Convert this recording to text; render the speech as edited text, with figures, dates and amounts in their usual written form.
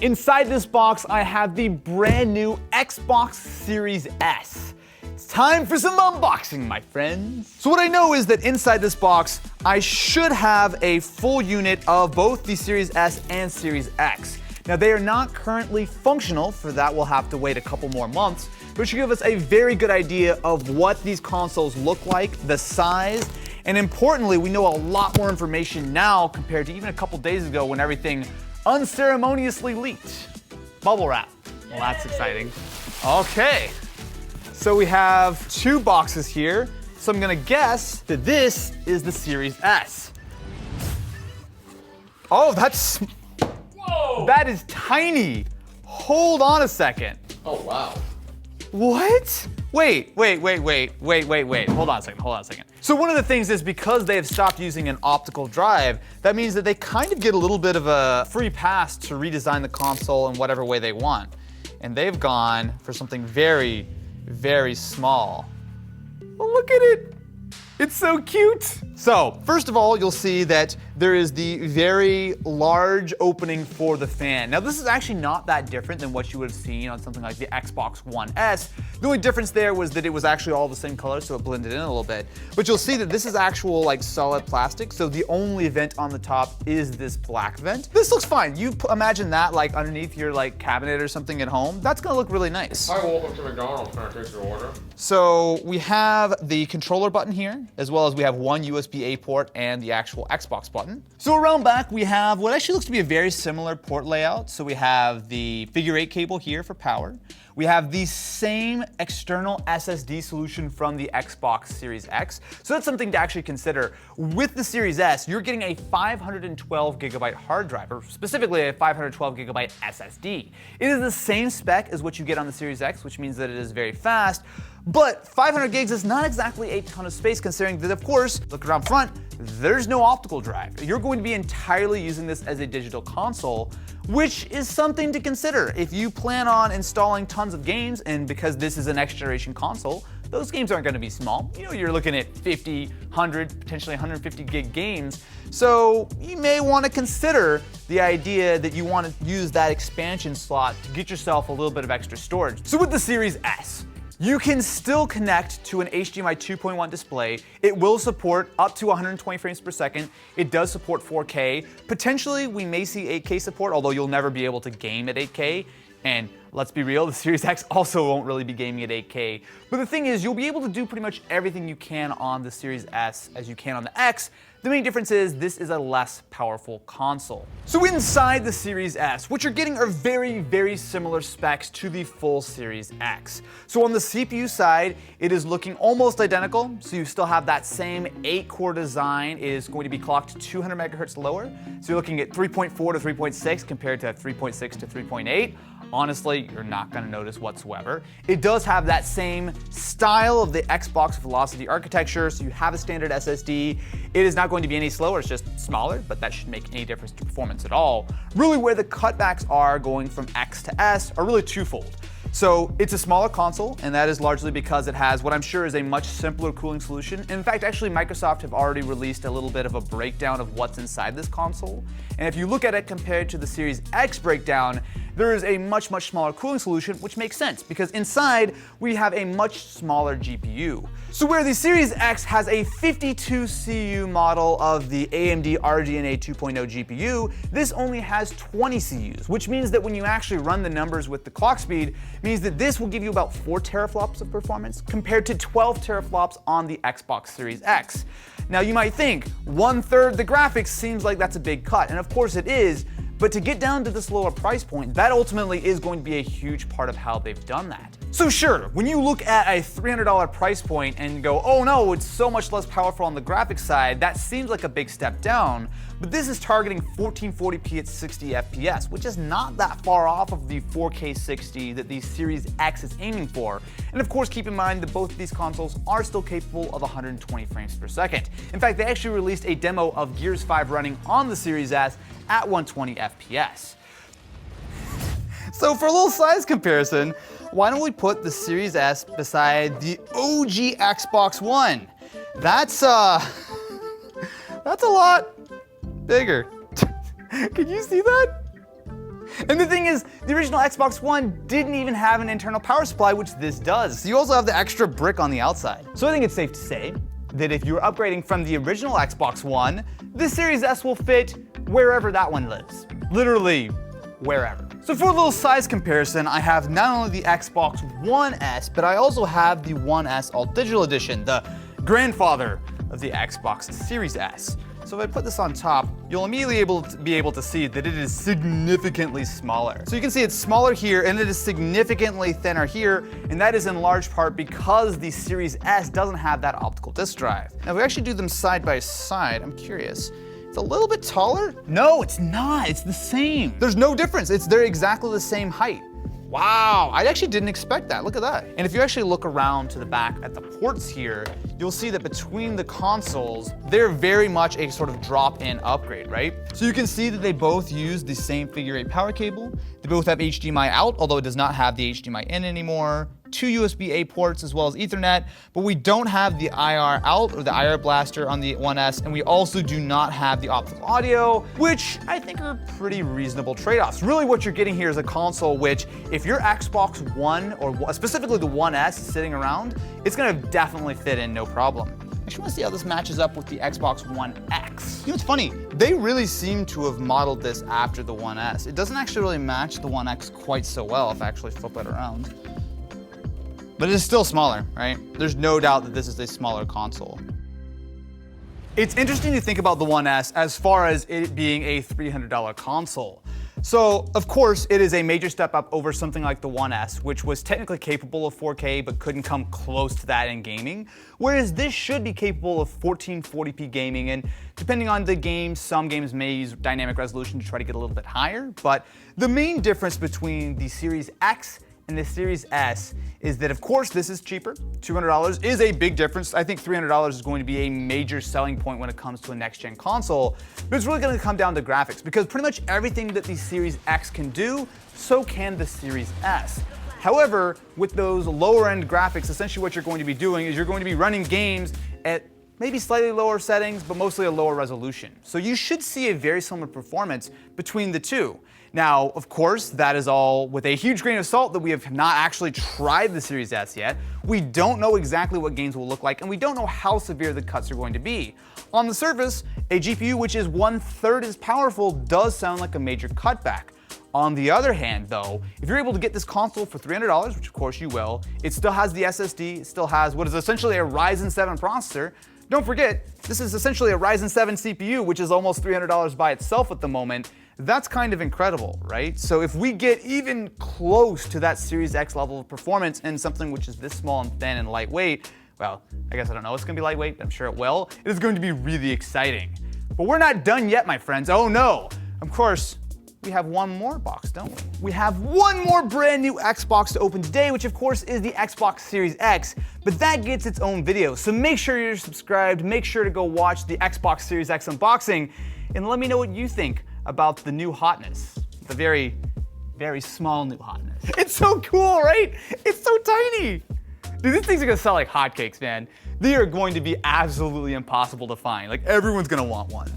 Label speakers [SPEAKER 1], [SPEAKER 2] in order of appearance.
[SPEAKER 1] Inside this box, I have the brand new Xbox Series S. It's time for some unboxing, my friends. So what I know is that inside this box, I should have a full unit of both the Series S and Series X. Now they are not currently functional, for that we'll have to wait a couple more months, but it should give us a very good idea of what these consoles look like, the size, and importantly, we know a lot more information now compared to even a couple days ago when everything unceremoniously leaked. Bubble wrap. Well, that's exciting. Okay, so we have two boxes here. So I'm gonna guess that this is the Series S. Oh, whoa! That is tiny. Hold on a second.
[SPEAKER 2] Oh, wow.
[SPEAKER 1] What? Wait. Hold on a second. So one of the things is because they have stopped using an optical drive, that means that they kind of get a little bit of a free pass to redesign the console in whatever way they want. And they've gone for something very, very small. Oh, look at it. It's so cute. So, first of all, you'll see that there is the very large opening for the fan. Now, this is actually not that different than what you would have seen on something like the Xbox One S. The only difference there was that it was actually all the same color, so it blended in a little bit. But you'll see that this is actual like solid plastic, so the only vent on the top is this black vent. This looks fine. You imagine that like underneath your like cabinet or something at home. That's gonna look really nice.
[SPEAKER 2] Hi, welcome to McDonald's. Can I take your order?
[SPEAKER 1] So we have the controller button here, as well as we have one USB-A port and the actual Xbox button. So around back, we have what actually looks to be a very similar port layout. So we have the figure 8 cable here for power. We have the same external SSD solution from the Xbox Series X. So that's something to actually consider. With the Series S, you're getting a 512 gigabyte hard drive, or specifically a 512 gigabyte SSD. It is the same spec as what you get on the Series X, which means that it is very fast. But 500 gigs is not exactly a ton of space, considering that, of course, look around front, there's no optical drive. You're going to be entirely using this as a digital console, which is something to consider. If you plan on installing tons of games, and because this is a next generation console, those games aren't going to be small. You know, you're looking at 50, 100, potentially 150 gig games. So you may want to consider the idea that you want to use that expansion slot to get yourself a little bit of extra storage. So with the Series S, you can still connect to an HDMI 2.1 display. It will support up to 120 frames per second. It does support 4K. Potentially, we may see 8K support, although you'll never be able to game at 8K. And let's be real, the Series X also won't really be gaming at 8K. But the thing is, you'll be able to do pretty much everything you can on the Series S as you can on the X. The main difference is this is a less powerful console. So inside the Series S, what you're getting are very, very similar specs to the full Series X. So on the CPU side, it is looking almost identical. So you still have that same 8-core design. It is going to be clocked 200 megahertz lower. So you're looking at 3.4 to 3.6 compared to 3.6 to 3.8. Honestly, you're not going to notice whatsoever. It does have that same style of the Xbox Velocity architecture, so you have a standard SSD. It is not going to be any slower, it's just smaller, but that shouldn't make any difference to performance at all. Really, where the cutbacks are going from X to S are really twofold. So it's a smaller console, and that is largely because it has what I'm sure is a much simpler cooling solution. In fact, actually, Microsoft have already released a little bit of a breakdown of what's inside this console. And if you look at it compared to the Series X breakdown, there is a much, much smaller cooling solution, which makes sense because inside we have a much smaller GPU. So where the Series X has a 52 CU model of the AMD RDNA 2.0 GPU, this only has 20 CUs, which means that when you actually run the numbers with the clock speed, means that this will give you about 4 teraflops of performance compared to 12 teraflops on the Xbox Series X. Now you might think, 1/3 the graphics seems like that's a big cut, and of course it is, but to get down to this lower price point, that ultimately is going to be a huge part of how they've done that. So sure, when you look at a $300 price point and go, oh no, it's so much less powerful on the graphics side, that seems like a big step down, but this is targeting 1440p at 60 FPS, which is not that far off of the 4K 60 that the Series X is aiming for. And of course, keep in mind that both of these consoles are still capable of 120 frames per second. In fact, they actually released a demo of Gears 5 running on the Series S at 120 FPS. So for a little size comparison, why don't we put the Series S beside the OG Xbox One? That's a lot bigger. Can you see that? And the thing is, the original Xbox One didn't even have an internal power supply, which this does. So you also have the extra brick on the outside. So I think it's safe to say that if you're upgrading from the original Xbox One, the Series S will fit wherever that one lives. Literally, wherever. So for a little size comparison, I have not only the Xbox One S, but I also have the One S All Digital Edition, the grandfather of the Xbox Series S. So if I put this on top, you'll immediately be able to see that it is significantly smaller. So you can see it's smaller here and it is significantly thinner here, and that is in large part because the Series S doesn't have that optical disk drive. Now if we actually do them side by side, I'm curious. It's a little bit taller? No, it's not. It's the same. There's no difference. They're exactly the same height. Wow, I actually didn't expect that. Look at that. And if you actually look around to the back at the ports here, you'll see that between the consoles, they're very much a sort of drop-in upgrade, right? So you can see that they both use the same figure 8 power cable. They both have HDMI out, although it does not have the HDMI in anymore. 2 USB-A ports as well as Ethernet, but we don't have the IR out or the IR blaster on the One S, and we also do not have the optical audio, which I think are pretty reasonable trade-offs. Really what you're getting here is a console which, if your Xbox One, or specifically the One S is sitting around, it's gonna definitely fit in no problem. I just wanna see how this matches up with the Xbox One X. You know, it's funny, they really seem to have modeled this after the One S. It doesn't actually really match the One X quite so well if I actually flip it around. But it is still smaller, right? There's no doubt that this is a smaller console. It's interesting to think about the One S as far as it being a $300 console. So, of course, it is a major step up over something like the One S, which was technically capable of 4K but couldn't come close to that in gaming, whereas this should be capable of 1440p gaming, and depending on the game, some games may use dynamic resolution to try to get a little bit higher, but the main difference between the Series X and the Series S is that, of course, this is cheaper. $200 is a big difference. I think $300 is going to be a major selling point when it comes to a next-gen console, but it's really going to come down to graphics, because pretty much everything that the Series X can do, so can the Series S. However, with those lower-end graphics, essentially what you're going to be doing is you're going to be running games at maybe slightly lower settings, but mostly a lower resolution. So you should see a very similar performance between the two. Now, of course, that is all with a huge grain of salt that we have not actually tried the Series S yet. We don't know exactly what games will look like, and we don't know how severe the cuts are going to be. On the surface, a GPU which is 1/3 as powerful does sound like a major cutback. On the other hand, though, if you're able to get this console for $300, which of course you will, it still has the SSD, it still has what is essentially a Ryzen 7 processor. Don't forget, this is essentially a Ryzen 7 CPU, which is almost $300 by itself at the moment. That's kind of incredible, right? So if we get even close to that Series X level of performance in something which is this small and thin and lightweight, well, I guess I don't know it's gonna be lightweight, but I'm sure it will. It is going to be really exciting. But we're not done yet, my friends. Oh no! Of course, we have one more box, don't we? We have one more brand new Xbox to open today, which of course is the Xbox Series X, but that gets its own video. So make sure you're subscribed, make sure to go watch the Xbox Series X unboxing, and let me know what you think about the new hotness. The very, very small new hotness. It's so cool, right? It's so tiny. Dude, these things are gonna sell like hotcakes, man. They are going to be absolutely impossible to find. Like, everyone's gonna want one.